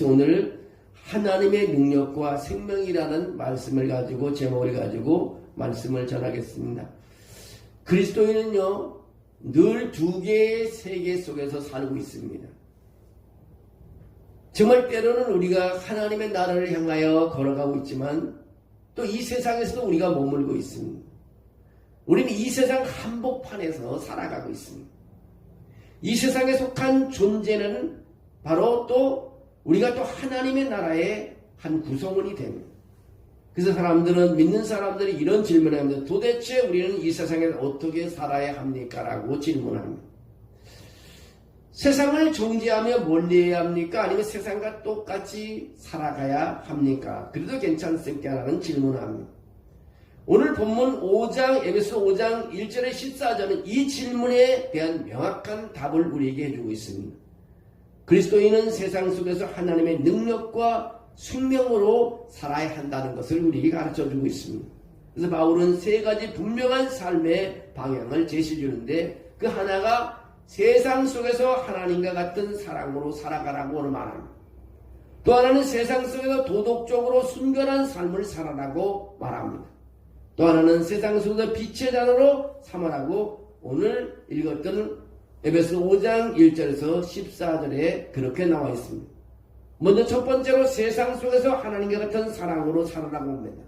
그래서 오늘 하나님의 능력과 생명이라는 말씀을 가지고 제목을 가지고 말씀을 전하겠습니다. 그리스도인은요 늘 두 개의 세계 속에서 살고 있습니다. 정말 때로는 우리가 하나님의 나라를 향하여 걸어가고 있지만 또 이 세상에서도 우리가 머물고 있습니다. 우리는 이 세상 한복판에서 살아가고 있습니다. 이 세상에 속한 존재는 바로 또 우리가 또 하나님의 나라의 한 구성원이 됩니다. 그래서 사람들은, 믿는 사람들이 이런 질문을 합니다. 도대체 우리는 이 세상에서 어떻게 살아야 합니까? 라고 질문합니다. 세상을 정죄하며 멀리해야 합니까? 아니면 세상과 똑같이 살아가야 합니까? 그래도 괜찮습니까? 라는 질문을 합니다. 오늘 본문 5장, 에베소 5장 1절에 14절은 이 질문에 대한 명확한 답을 우리에게 해주고 있습니다. 그리스도인은 세상 속에서 하나님의 능력과 생명으로 살아야 한다는 것을 우리에게 가르쳐주고 있습니다. 그래서 바울은 세 가지 분명한 삶의 방향을 제시해주는데 그 하나가 세상 속에서 하나님과 같은 사랑으로 살아가라고 말합니다. 또 하나는 세상 속에서 도덕적으로 순결한 삶을 살아라고 말합니다. 또 하나는 세상 속에서 빛의 자녀로 삼으라고 오늘 읽었던 에베소 5장 1절에서 14절에 그렇게 나와 있습니다. 먼저 첫 번째로 세상 속에서 하나님과 같은 사랑으로 살아라고 합니다.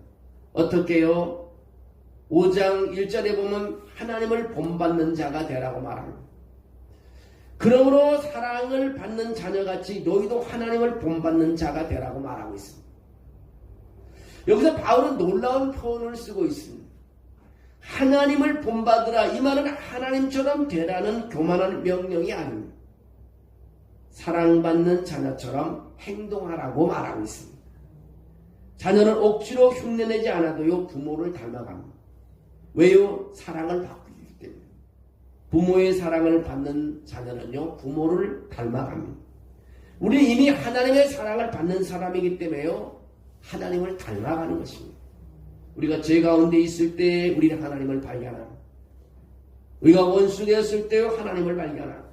어떻게요? 5장 1절에 보면 하나님을 본받는 자가 되라고 말합니다. 그러므로 사랑을 받는 자녀같이 너희도 하나님을 본받는 자가 되라고 말하고 있습니다. 여기서 바울은 놀라운 표현을 쓰고 있습니다. 하나님을 본받으라. 이 말은 하나님처럼 되라는 교만한 명령이 아닙니다. 사랑받는 자녀처럼 행동하라고 말하고 있습니다. 자녀는 억지로 흉내내지 않아도요 부모를 닮아갑니다. 왜요? 사랑을 받기 때문에. 부모의 사랑을 받는 자녀는요 부모를 닮아갑니다. 우리는 이미 하나님의 사랑을 받는 사람이기 때문에요 하나님을 닮아가는 것입니다. 우리가 죄 가운데 있을 때 우리는 하나님을 발견합니다. 우리가 원수 되었을 때요 하나님을 발견합니다.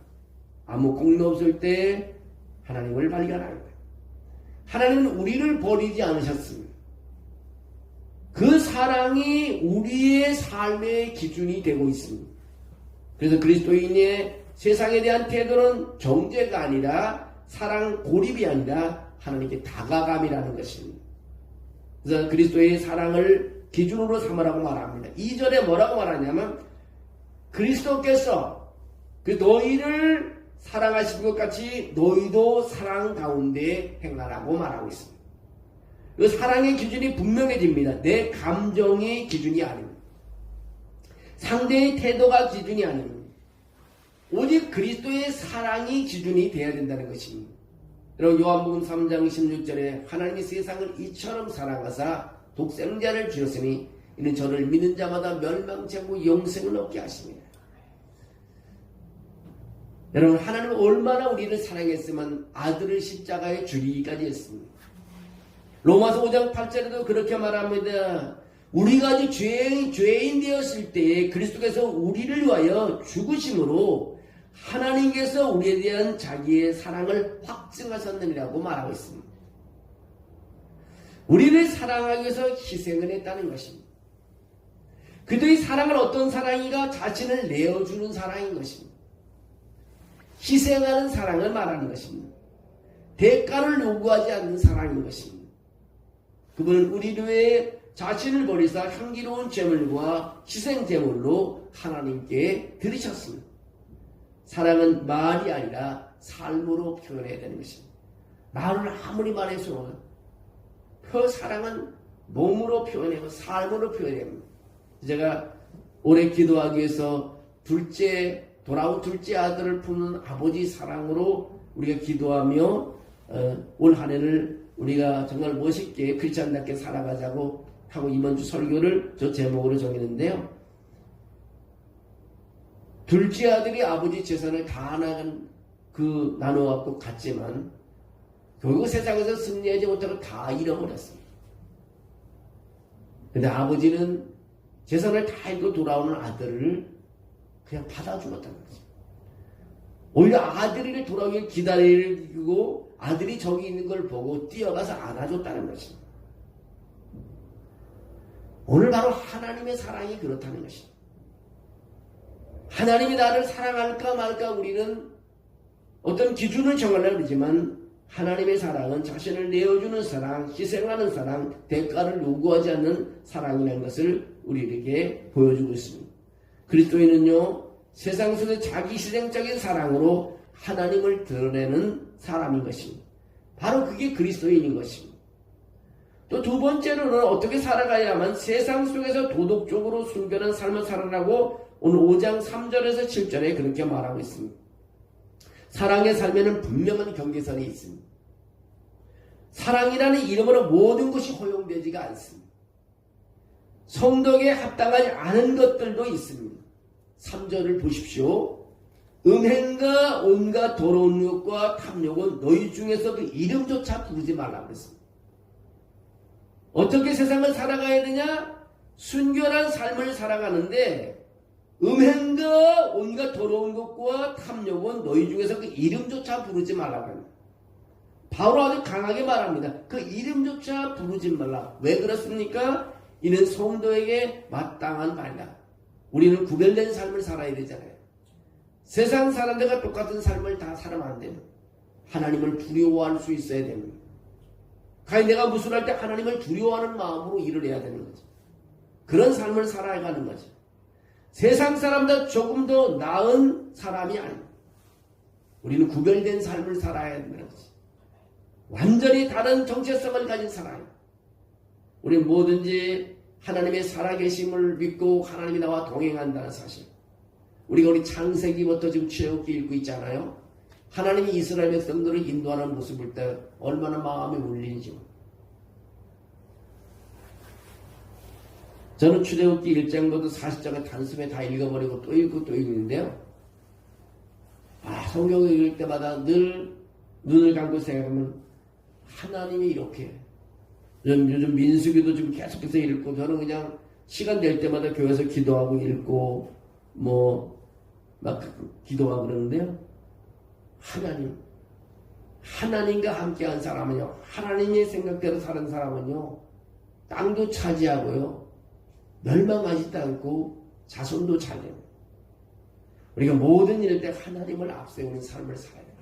아무 공로 없을 때 하나님을 발견합니다. 하나님은 우리를 버리지 않으셨습니다. 그 사랑이 우리의 삶의 기준이 되고 있습니다. 그래서 그리스도인의 세상에 대한 태도는 정죄가 아니라 사랑 고립이 아니라 하나님께 다가감이라는 것입니다. 그래서 그리스도의 사랑을 기준으로 삼으라고 말합니다. 2절에 뭐라고 말하냐면 그리스도께서 그 너희를 사랑하신 것 같이 너희도 사랑 가운데 행하라고 말하고 있습니다. 그 사랑의 기준이 분명해집니다. 내 감정의 기준이 아닙니다. 상대의 태도가 기준이 아닙니다. 오직 그리스도의 사랑이 기준이 되어야 된다는 것입니다. 여러분 요한복음 3장 16절에 하나님이 세상을 이처럼 사랑하사 독생자를 주셨으니 이는 저를 믿는 자마다 멸망치 않고 영생을 얻게 하십니다. 여러분 하나님은 얼마나 우리를 사랑했으면 아들을 십자가에 죽이기까지 했습니다. 로마서 5장 8절에도 그렇게 말합니다. 우리가 아직 죄인 되었을 때에 그리스도께서 우리를 위하여 죽으심으로 하나님께서 우리에 대한 자기의 사랑을 확증하셨느니라고 말하고 있습니다. 우리를 사랑하기 위해서 희생을 했다는 것입니다. 그들의 사랑은 어떤 사랑인가? 자신을 내어주는 사랑인 것입니다. 희생하는 사랑을 말하는 것입니다. 대가를 요구하지 않는 사랑인 것입니다. 그분은 우리를 위해 자신을 버리사 향기로운 제물과 희생 제물로 하나님께 드리셨습니다. 사랑은 말이 아니라 삶으로 표현해야 되는 것입니다. 말을 아무리 말해서 그 사랑은 몸으로 표현하고 삶으로 표현해야 합니다. 제가 오래 기도하기 위해서 돌아온 둘째 아들을 품는 아버지 사랑으로 우리가 기도하며 올 한 해를 우리가 정말 멋있게 크리스찬답게 살아가자고 하고 이번 주 설교를 저 제목으로 정했는데요. 둘째 아들이 아버지 재산을 다 나눠갖고 갔지만 결국 세상에서 승리하지 못하고 다 잃어버렸습니다. 근데 아버지는 재산을 다 잃고 돌아오는 아들을 그냥 받아 죽었다는 거죠. 오히려 아들이 돌아오길 기다리고 아들이 저기 있는 걸 보고 뛰어가서 안아줬다는 것입니다. 오늘 바로 하나님의 사랑이 그렇다는 것입니다. 하나님이 나를 사랑할까 말까 우리는 어떤 기준을 정하려고 그러지만 하나님의 사랑은 자신을 내어주는 사랑, 희생하는 사랑, 대가를 요구하지 않는 사랑이라는 것을 우리에게 보여주고 있습니다. 그리스도인은요, 세상 속의 자기 희생적인 사랑으로 하나님을 드러내는 사람인 것입니다. 바로 그게 그리스도인인 것입니다. 또 두 번째로는 어떻게 살아가야만 세상 속에서 도덕적으로 순결한 삶을 살아라고 오늘 5장 3절에서 7절에 그렇게 말하고 있습니다. 사랑의 삶에는 분명한 경계선이 있습니다. 사랑이라는 이름으로 모든 것이 허용되지가 않습니다. 성덕에 합당하지 않은 것들도 있습니다. 3절을 보십시오. 음행과 온갖 더러운 욕과 탐욕은 너희 중에서도 이름조차 부르지 말라고 그랬습니다. 어떻게 세상을 살아가야 되냐? 순결한 삶을 살아가는데 음행과 온갖 더러운 것과 탐욕은 너희 중에서 그 이름조차 부르지 말라고 합니다. 바로 아주 강하게 말합니다. 그 이름조차 부르지 말라. 왜 그렇습니까? 이는 성도에게 마땅한 말이다. 우리는 구별된 삶을 살아야 되잖아요. 세상 사람들과 똑같은 삶을 다 살아면 안 됩니다. 하나님을 두려워할 수 있어야 됩니다. 과연 내가 무슨 할 때 하나님을 두려워하는 마음으로 일을 해야 되는 거죠. 그런 삶을 살아가는 거죠. 세상 사람보다 조금 더 나은 사람이 아닙니다. 우리는 구별된 삶을 살아야 된다는 거죠. 완전히 다른 정체성을 가진 사람입니다. 우리는 뭐든지 하나님의 살아계심을 믿고 하나님이 나와 동행한다는 사실. 우리가 우리 창세기부터 지금 출애굽기 읽고 있잖아요. 하나님이 이스라엘 백성들을 인도하는 모습을 때 얼마나 마음이 울리는지. 저는 출애굽기 1장부터 40장을 단숨에 다 읽어버리고 또 읽고 또 읽는데요. 성경을 읽을 때마다 늘 눈을 감고 생각하면 하나님이 이렇게 요즘 민수기도 지금 계속해서 읽고 저는 그냥 시간 될 때마다 교회에서 기도하고 읽고 막 기도하고 그러는데요. 하나님과 함께한 사람은요, 하나님의 생각대로 사는 사람은요, 땅도 차지하고요, 멸망하지도 않고 자손도 차지해요. 우리가 모든 일을 때 하나님을 앞세우는 삶을 살아야 돼요.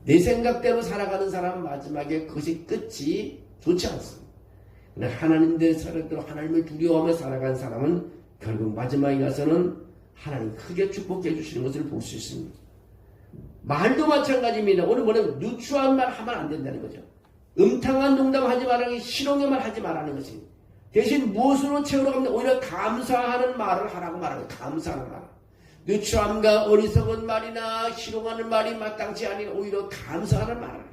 내 생각대로 살아가는 사람은 마지막에 그것이 끝이 좋지 않습니다. 그러나 하나님의 생각대로 하나님을 두려워하며 살아가는 사람은 결국 마지막에 가서는 하나님 크게 축복해 주시는 것을 볼 수 있습니다. 말도 마찬가지입니다. 오늘 뭐냐면 누추한 말 하면 안 된다는 거죠. 음탕한 농담 하지 말라는 게 실용의 말 하지 말라는 것입니다. 대신 무엇으로 채우러 가면 오히려 감사하는 말을 하라고 말하는 거예요. 감사하는 말. 누추함과 어리석은 말이나 실용하는 말이 마땅치 아닌 오히려 감사하는 말을.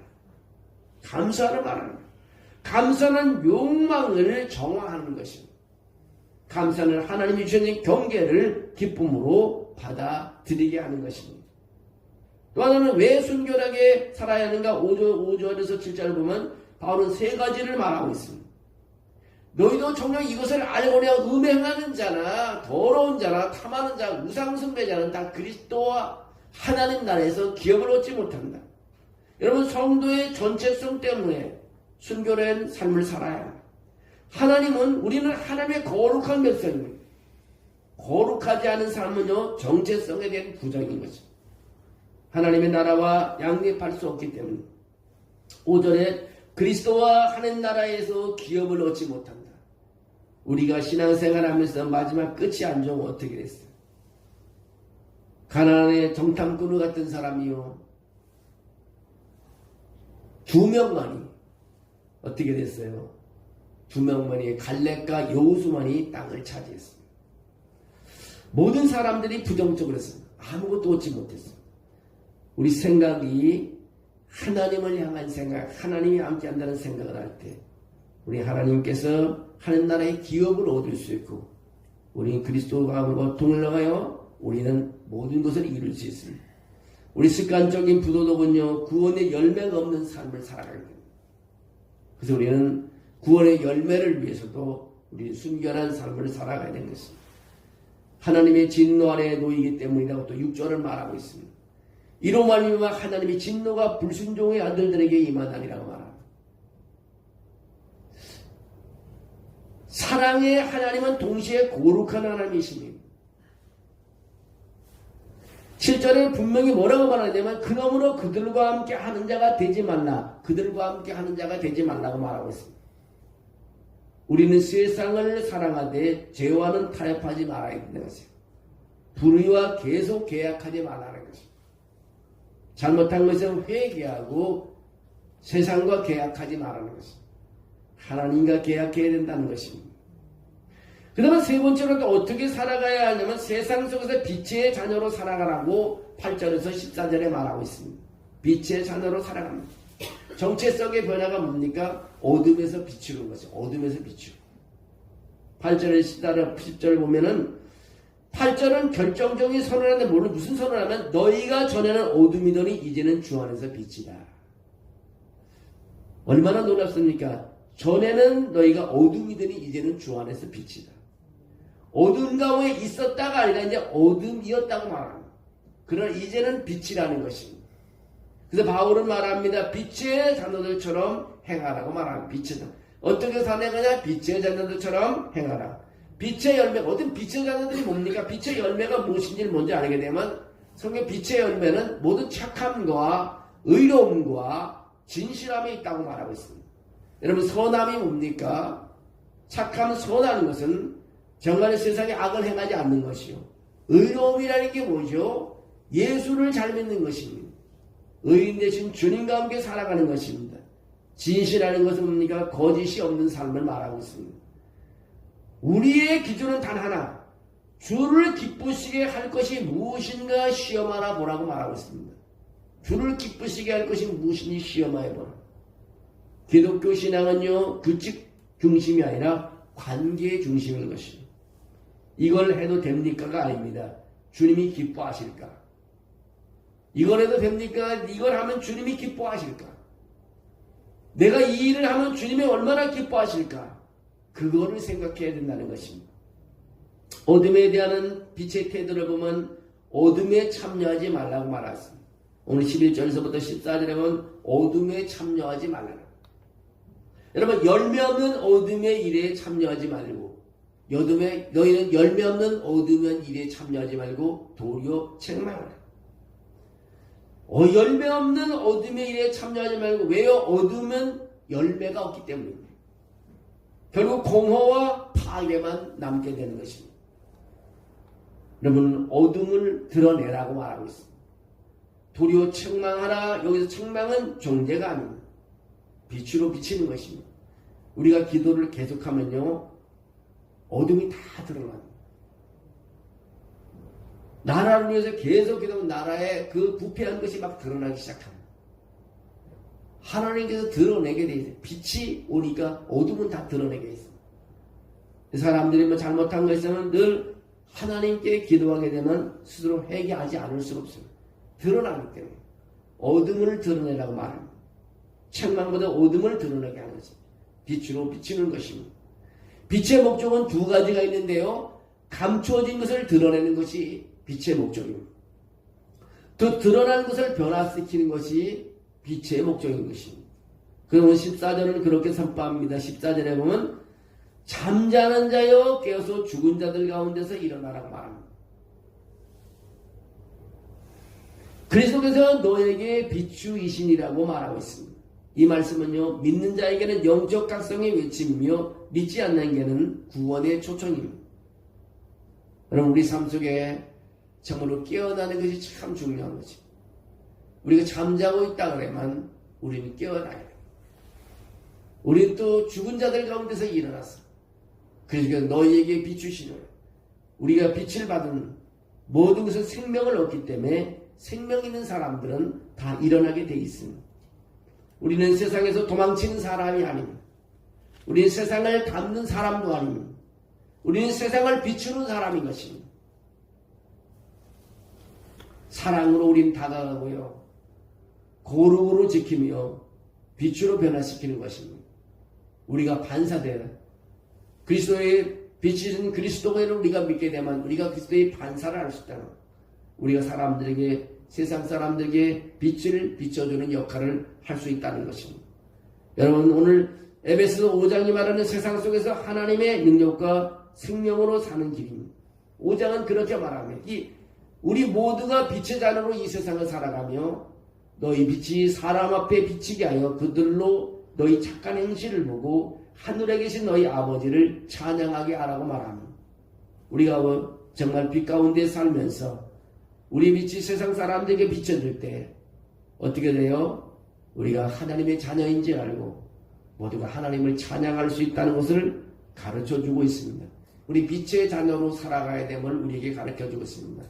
감사하는 말을. 감사는 욕망을 정화하는 것입니다. 감사는 하나님이 주신 경계를 기쁨으로 받아들이게 하는 것입니다. 또 하나는 왜 순결하게 살아야 하는가? 5절에서 7절을 보면 바울은 세 가지를 말하고 있습니다. 너희도 정녕 이것을 알고냐? 음행하는 자나 더러운 자나 탐하는 자, 우상숭배자는 다 그리스도와 하나님 나라에서 기업을 얻지 못한다. 여러분, 성도의 전체성 때문에 순결한 삶을 살아야 합니다. 우리는 하나님의 거룩한 백성입니다. 거룩하지 않은 삶은요, 정체성에 대한 부정인 것입니다. 하나님의 나라와 양립할 수 없기 때문에 5절에 그리스도와 하나님 나라에서 기업을 얻지 못한다. 우리가 신앙생활하면서 마지막 끝이 안 좋으면 어떻게 됐어요? 가나안의 정탐꾼 같은 사람이요, 2명만이 어떻게 됐어요? 2명만이 갈렙과 여호수만이 땅을 차지했습니다. 모든 사람들이 부정적으로 했습니다. 아무것도 얻지 못했습니다. 우리 생각이 하나님을 향한 생각, 하나님이 함께한다는 생각을 할 때 우리 하나님께서 하는 나라의 기업을 얻을 수 있고 우리 그리스도와 동행하여 우리는 모든 것을 이룰 수 있습니다. 우리 습관적인 부도덕은요, 구원의 열매가 없는 삶을 살아가게 됩니다. 그래서 우리는 구원의 열매를 위해서도 우리 순결한 삶을 살아가야 되는 것입니다. 하나님의 진노 아래 놓이기 때문이라고 또 6절을 말하고 있습니다. 이로 말미암아 하나님이 진노가 불순종의 아들들에게 임하나니라고 말합니다. 사랑의 하나님은 동시에 거룩한 하나님이십니다. 7절에 분명히 뭐라고 말하냐면 그러므로 그들과 함께 하는 자가 되지 말라. 그들과 함께 하는 자가 되지 말라고 말하고 있습니다. 우리는 세상을 사랑하되 죄와는 타협하지 말아야 된다는 것이에요. 불의와 계속 계약하지 말라는 것입니다. 잘못한 것은 회개하고 세상과 계약하지 말라는 것입니다. 하나님과 계약해야 된다는 것입니다. 그 다음에 세 번째로 어떻게 살아가야 하냐면 세상 속에서 빛의 자녀로 살아가라고 8절에서 14절에 말하고 있습니다. 빛의 자녀로 살아갑니다. 정체성의 변화가 뭡니까? 어둠에서 빛으로 온 것이죠. 어둠에서 빛으로. 8절에 10절을 보면은 8절은 결정적인 선언하는데 무슨 선언하면 너희가 전에는 어둠이더니 이제는 주 안에서 빛이다. 얼마나 놀랍습니까? 전에는 너희가 어둠이더니 이제는 주 안에서 빛이다. 어둠 가운데 있었다가 아니라 이제 어둠이었다고 말합니다. 그러나 이제는 빛이라는 것입니다. 그래서 바울은 말합니다. 빛의 자녀들처럼 행하라고 말합니다. 빛의 자녀. 어떻게 사내가냐? 빛의 자녀들처럼 행하라. 빛의 열매, 어떤 빛의 자녀들이 뭡니까? 빛의 열매가 무엇인지를 먼저 알게 되면 성경 빛의 열매는 모든 착함과 의로움과 진실함이 있다고 말하고 있습니다. 여러분 선함이 뭡니까? 착함, 선하는 것은 정말 세상에 악을 행하지 않는 것이요. 의로움이라는 게 뭐죠? 예수를 잘 믿는 것입니다. 의인 되신 주님과 함께 살아가는 것입니다. 진실하는 것은 뭡니까? 거짓이 없는 삶을 말하고 있습니다. 우리의 기준은 단 하나. 주를 기쁘시게 할 것이 무엇인가 시험하라 보라고 말하고 있습니다. 주를 기쁘시게 할 것이 무엇인지 시험하여 보라. 기독교 신앙은요, 규칙 중심이 아니라 관계 중심인 것입니다. 이걸 해도 됩니까가 아닙니다. 주님이 기뻐하실까? 이걸 해도 됩니까? 이걸 하면 주님이 기뻐하실까? 내가 이 일을 하면 주님이 얼마나 기뻐하실까? 그거를 생각해야 된다는 것입니다. 어둠에 대한 빛의 태도를 보면 어둠에 참여하지 말라고 말했습니다. 오늘 11절에서부터 14절에 보면 어둠에 참여하지 말라고. 여러분 열매 없는 어둠의 일에 참여하지 말고 너희는 열매 없는 어둠의 일에 참여하지 말고 도리어 책망하라. 열매 없는 어둠의 일에 참여하지 말고 왜요? 어둠은 열매가 없기 때문입니다. 결국 공허와 파괴만 남게 되는 것입니다. 여러분 어둠을 드러내라고 말하고 있습니다. 도리어 책망하라. 여기서 책망은 정죄가 아닙니다. 빛으로 비치는 것입니다. 우리가 기도를 계속하면요 어둠이 다 드러납니다. 나라를 위해서 계속 기도하면 나라의 그 부패한 것이 막 드러나기 시작합니다. 하나님께서 드러내게 돼 있어요. 빛이 오니까 어둠은 다 드러내게 있습니다. 사람들이 뭐 잘못한 거 있으면 늘 하나님께 기도하게 되면 스스로 회개하지 않을 수가 없습니다. 드러나기 때문에 어둠을 드러내라고 말합니다. 책망보다 어둠을 드러내게 하는 것입니다. 빛으로 비치는 것입니다. 빛의 목적은 두 가지가 있는데요. 감추어진 것을 드러내는 것이 빛의 목적입니다. 또 드러난 것을 변화시키는 것이 빛의 목적인 것입니다. 그러면 14절은 그렇게 선포합니다. 14절에 보면 잠자는 자여 깨어서 죽은 자들 가운데서 일어나라고 말합니다. 그리스도께서 너에게 비추이시니라고 말하고 있습니다. 이 말씀은요 믿는 자에게는 영적 각성의 외침이며 믿지 않는 게는 구원의 초청입니다. 여러분 우리 삶 속에 정말로 깨어나는 것이 참 중요한 거죠. 우리가 잠자고 있다 그러면 우리는 깨어나야 돼요. 우리는 또 죽은 자들 가운데서 일어났어. 그래서 너희에게 비추시노라. 우리가 빛을 받은 모든 것은 생명을 얻기 때문에 생명 있는 사람들은 다 일어나게 돼 있습니다. 우리는 세상에서 도망치는 사람이 아닙니다. 우리는 세상을 닮는 사람도 아닙니다. 우리는 세상을 비추는 사람인 것입니다. 사랑으로 우리는 다가가고요. 거룩으로 지키며 빛으로 변화시키는 것입니다. 우리가 반사되는 그리스도의 빛이신 그리스도를 우리가 믿게 되면 우리가 그리스도의 반사를 할 수 있다는 우리가 사람들에게 세상 사람들에게 빛을 비춰주는 역할을 할 수 있다는 것입니다. 여러분, 오늘 에베소 5장이 말하는 세상 속에서 하나님의 능력과 생명으로 사는 길입니다. 5장은 그렇게 말합니다. 우리 모두가 빛의 자녀로 이 세상을 살아가며 너희 빛이 사람 앞에 비치게 하여 그들로 너희 착한 행실을 보고 하늘에 계신 너희 아버지를 찬양하게 하라고 말합니다. 우리가 정말 빛 가운데 살면서 우리 빛이 세상 사람들에게 비춰질 때 어떻게 돼요? 우리가 하나님의 자녀인지 알고 모두가 하나님을 찬양할 수 있다는 것을 가르쳐주고 있습니다. 우리 빛의 자녀로 살아가야 됨을 우리에게 가르쳐주고 있습니다.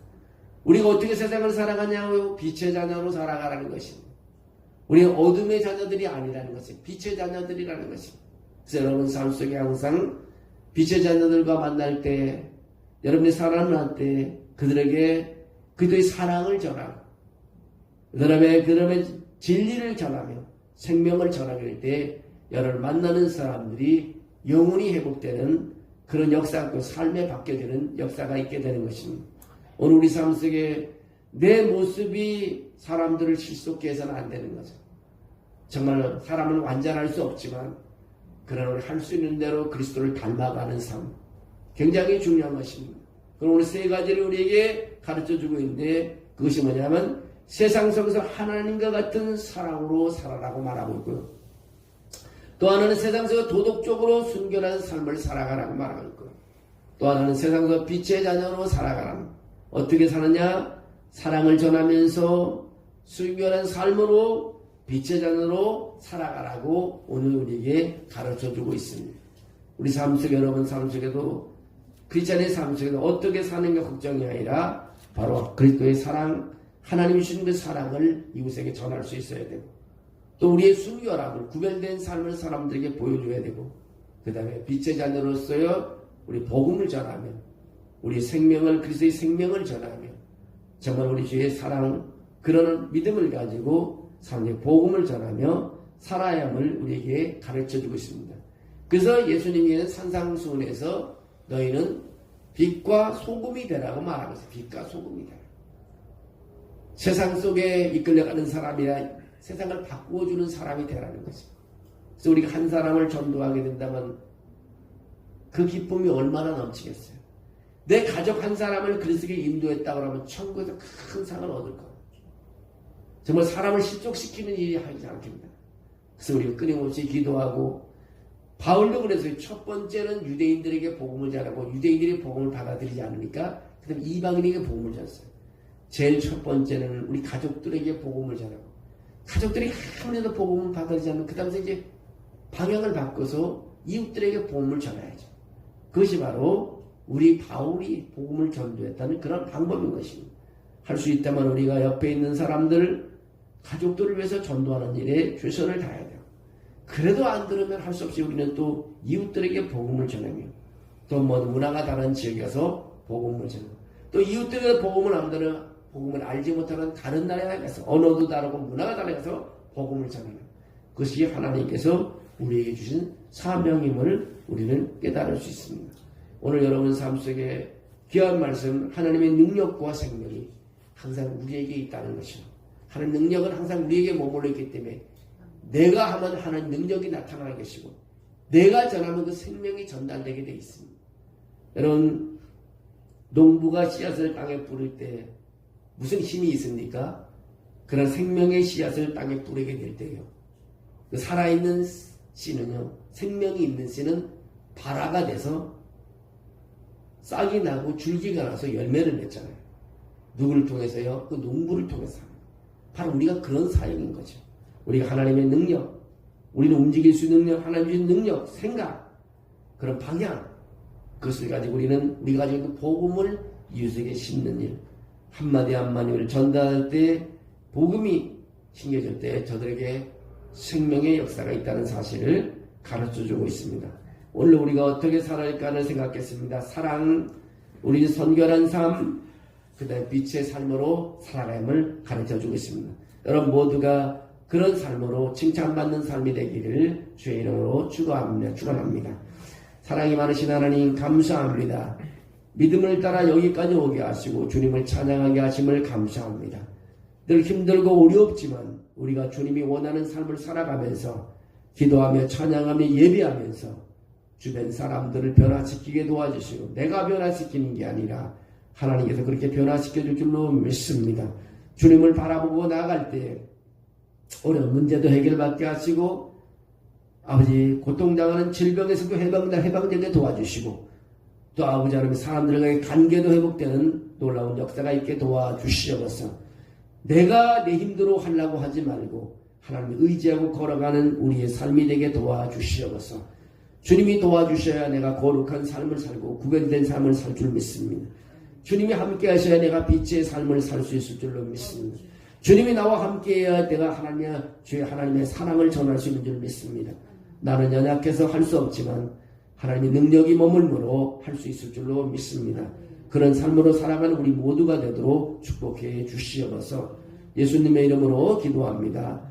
우리가 어떻게 세상을 살아가냐고 빛의 자녀로 살아가라는 것입니다. 우리는 어둠의 자녀들이 아니라는 것입니다. 빛의 자녀들이라는 것입니다. 그래서 여러분 삶 속에 항상 빛의 자녀들과 만날 때, 여러분이 사랑을 할 때 그들에게 그들의 사랑을 전하고 그다음에 진리를 전하며 생명을 전하게 될 때 여러분을 만나는 사람들이 영혼이 회복되는 그런 역사, 그 삶에 바뀌어지는 역사가 있게 되는 것입니다. 오늘 우리 삶 속에 내 모습이 사람들을 실속케 해서는 안 되는 거죠. 정말 사람은 완전할 수 없지만 그러나 우리 할 수 있는 대로 그리스도를 닮아가는 삶, 굉장히 중요한 것입니다. 그럼 오늘 세 가지를 우리에게 가르쳐주고 있는데 그것이 뭐냐면 세상 속에서 하나님과 같은 사랑으로 살아라고 말하고 있고요. 또 하나는 세상 속에서 도덕적으로 순결한 삶을 살아가라고 말하고 있고요. 또 하나는 세상 속에서 빛의 자녀로 살아가라. 어떻게 사느냐? 사랑을 전하면서 순결한 삶으로 빛의 자녀로 살아가라고 오늘 우리에게 가르쳐주고 있습니다. 우리 삶 속에, 여러분 삶 속에도 크리스찬의 삶 속에서 어떻게 사는가 걱정이 아니라 바로 그리스도의 사랑, 하나님이 주신 그 사랑을 이웃에게 전할 수 있어야 되고 또 우리의 순결함을 구별된 삶을 사람들에게 보여줘야 되고 그 다음에 빛의 자녀로서요 우리 복음을 전하며 우리 생명을, 그리스도의 생명을 전하며 정말 우리 주의 사랑, 그런 믿음을 가지고 사람에게 복음을 전하며 살아야 함을 우리에게 가르쳐주고 있습니다. 그래서 예수님이 산상수훈에서 너희는 빛과 소금이 되라고 말하고 있어요. 빛과 소금이 되라. 세상 속에 이끌려가는 사람이라 세상을 바꾸어주는 사람이 되라는 것입니다. 그래서 우리가 한 사람을 전도하게 된다면 그 기쁨이 얼마나 넘치겠어요. 내 가족 한 사람을 그리스도에 인도했다고 하면 천국에서 큰 상을 얻을 거예요. 정말 사람을 실족시키는 일이 하지 않겠다. 그래서 우리가 끊임없이 기도하고 바울도 그래서 첫 번째는 유대인들에게 복음을 전하고 유대인들이 복음을 받아들이지 않으니까 그 다음에 이방인에게 복음을 전했어요. 제일 첫 번째는 우리 가족들에게 복음을 전하고 가족들이 아무래도 복음을 받아들이지 않으면 그 다음에 이제 방향을 바꿔서 이웃들에게 복음을 전해야죠. 그것이 바로 우리 바울이 복음을 전도했다는 그런 방법인 것입니다. 할 수 있다면 우리가 옆에 있는 사람들, 가족들을 위해서 전도하는 일에 최선을 다해야 돼요. 그래도 안 들으면 할 수 없이 우리는 또 이웃들에게 복음을 전하며 또 뭐 문화가 다른 지역에 가서 복음을 전하고 또 이웃들에게 복음을 안 들으면 복음을 알지 못하는 다른 나라에 가서 언어도 다르고 문화가 달라서 복음을 전하는 그것이 하나님께서 우리에게 주신 사명임을 우리는 깨달을 수 있습니다. 오늘 여러분 삶 속에 귀한 말씀, 하나님의 능력과 생명이 항상 우리에게 있다는 것입니다. 하나님 능력은 항상 우리에게 머물러 있기 때문에 내가 하면 하나님 능력이 나타나는 것이고 내가 전하면 그 생명이 전달되게 되어 있습니다. 여러분 농부가 씨앗을 땅에 뿌릴 때 무슨 힘이 있습니까? 그런 생명의 씨앗을 땅에 뿌리게 될 때요. 그 살아있는 씨는요, 생명이 있는 씨는 발화가 돼서 싹이 나고 줄기가 나서 열매를 맺잖아요. 누구를 통해서요? 그 농부를 통해서. 바로 우리가 그런 사역인 거죠. 우리가 하나님의 능력, 우리는 움직일 수 있는 능력, 하나님의 능력, 생각, 그런 방향, 그것을 가지고 우리가 가지고 있는 복음을 이웃에게 심는 일, 한마디 한마디를 전달할 때 복음이 심겨질 때 저들에게 생명의 역사가 있다는 사실을 가르쳐주고 있습니다. 오늘 우리가 어떻게 살아갈까를 생각했습니다. 사랑, 우리 선결한 삶, 그 다음에 빛의 삶으로 살아감을 가르쳐주고 있습니다. 여러분 모두가 그런 삶으로 칭찬받는 삶이 되기를 주의 이름으로 축원합니다. 사랑이 많으신 하나님 감사합니다. 믿음을 따라 여기까지 오게 하시고 주님을 찬양하게 하심을 감사합니다. 늘 힘들고 어렵지만 우리가 주님이 원하는 삶을 살아가면서 기도하며 찬양하며 예배하면서 주변 사람들을 변화시키게 도와주시고 내가 변화시키는 게 아니라 하나님께서 그렇게 변화시켜 줄 줄로 믿습니다. 주님을 바라보고 나아갈 때 어려운 문제도 해결받게 하시고 아버지 고통당하는 질병에서도 해방되게 도와주시고 또 아버지 하나님 사람들과의 관계도 회복되는 놀라운 역사가 있게 도와주시옵소서. 내가 내 힘대로 하려고 하지 말고 하나님을 의지하고 걸어가는 우리의 삶이 되게 도와주시옵소서. 주님이 도와주셔야 내가 거룩한 삶을 살고 구별된 삶을 살 줄 믿습니다. 주님이 함께 하셔야 내가 빛의 삶을 살 수 있을 줄로 믿습니다. 주님이 나와 함께해야 내가 주의 하나님의 사랑을 전할 수 있는 줄 믿습니다. 나는 연약해서 할 수 없지만 하나님의 능력이 머물므로 할 수 있을 줄로 믿습니다. 그런 삶으로 살아가는 우리 모두가 되도록 축복해 주시옵소서. 예수님의 이름으로 기도합니다.